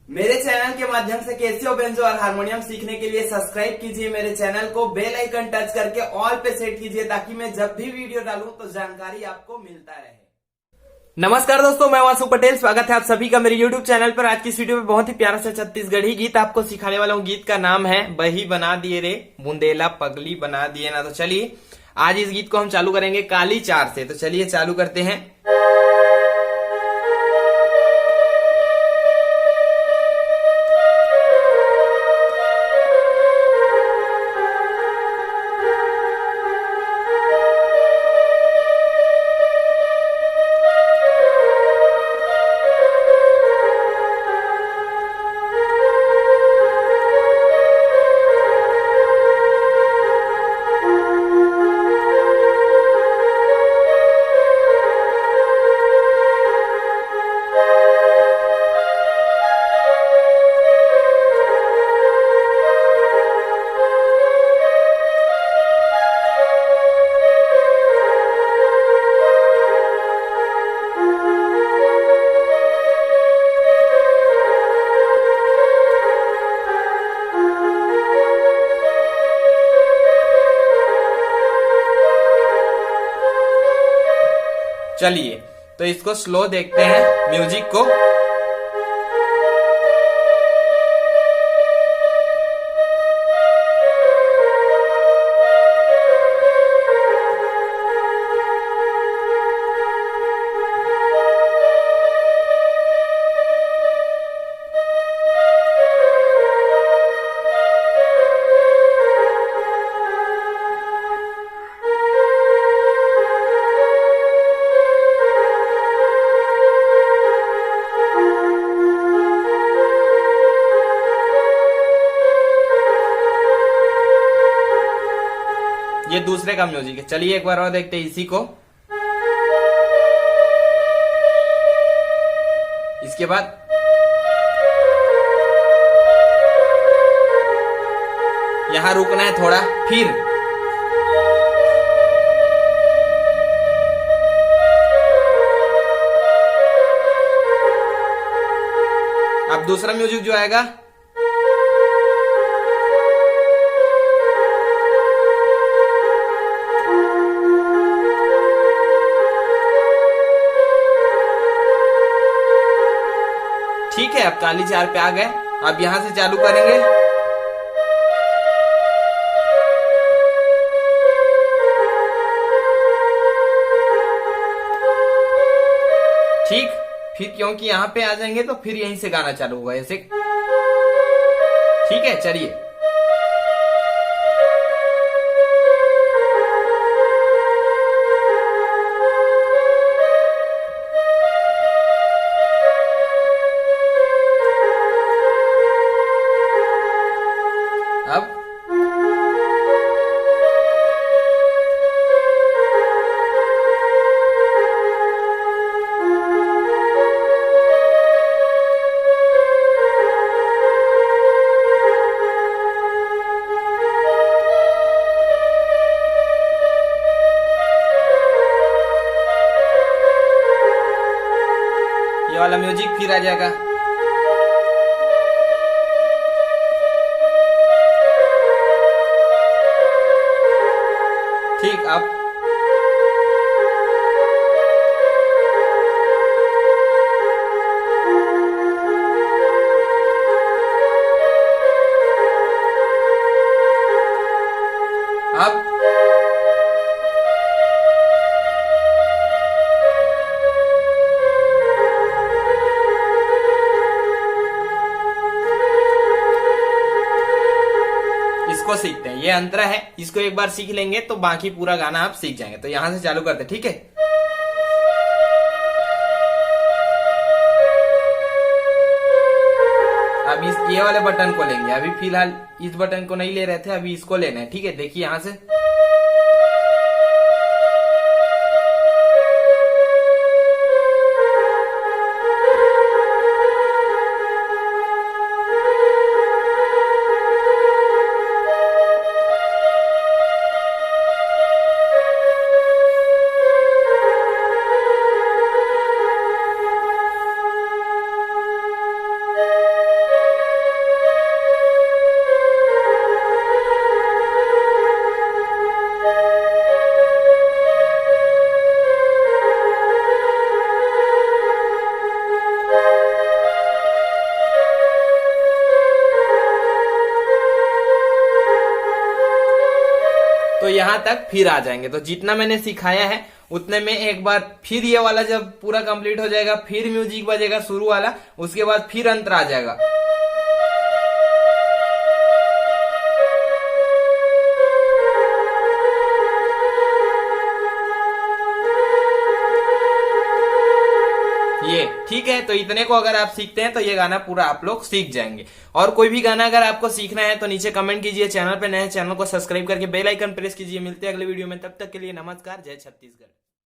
मेरे चैनल के माध्यम से कैसियो बेंजो और हारमोनियम सीखने के लिए सब्सक्राइब कीजिए मेरे चैनल को, बेल आइकन टच करके ऑल पे सेट कीजिए ताकि मैं जब भी वीडियो डालूं तो जानकारी आपको मिलता रहे। नमस्कार दोस्तों, मैं वासु पटेल, स्वागत है आप सभी का मेरे YouTube चैनल पर। आज की इस वीडियो में बहुत ही प्यारा सा छत्तीसगढ़ी गीत आपको सिखाने वाला हूँ। गीत का नाम है बही बना दिए रे बुंदेला पगली बना दिए ना। तो चलिए आज इस गीत को हम चालू करेंगे काली चार से। तो चलिए चालू करते हैं। चलिए तो इसको स्लो देखते हैं म्यूजिक को। ये दूसरे का म्यूजिक है। चलिए एक बार और देखते हैं इसी को। इसके बाद यहां रुकना है थोड़ा, फिर अब दूसरा म्यूजिक जो आएगा ठीक है। अब काली चार पे आ गए। अब यहां से चालू करेंगे। ठीक, फिर क्योंकि यहां पे आ जाएंगे तो फिर यहीं से गाना चालू होगा ऐसे। ठीक है, चलिए अब ये वाला म्यूजिक फिर आ जाएगा। ठीक, अब अब इसको सीखते हैं। ये अंतरा है, इसको एक बार सीख लेंगे तो बाकी पूरा गाना आप सीख जाएंगे। तो यहां से चालू करते हैं, ठीक है। अब इस ये वाले बटन को लेंगे। अभी फिलहाल इस बटन को नहीं ले रहे थे, अभी इसको लेना है। ठीक है, देखिए यहां से यहाँ तक फिर आ जाएंगे। तो जितना मैंने सिखाया है उतने में एक बार फिर ये वाला जब पूरा कंप्लीट हो जाएगा, फिर म्यूजिक बजेगा शुरू वाला, उसके बाद फिर अंतर आ जाएगा। ये ठीक है। तो इतने को अगर आप सीखते हैं तो ये गाना पूरा आप लोग सीख जाएंगे। और कोई भी गाना अगर आपको सीखना है तो नीचे कमेंट कीजिए। चैनल पे नए चैनल को सब्सक्राइब करके बेल आइकन प्रेस कीजिए। मिलते हैं अगले वीडियो में, तब तक के लिए नमस्कार। जय छत्तीसगढ़।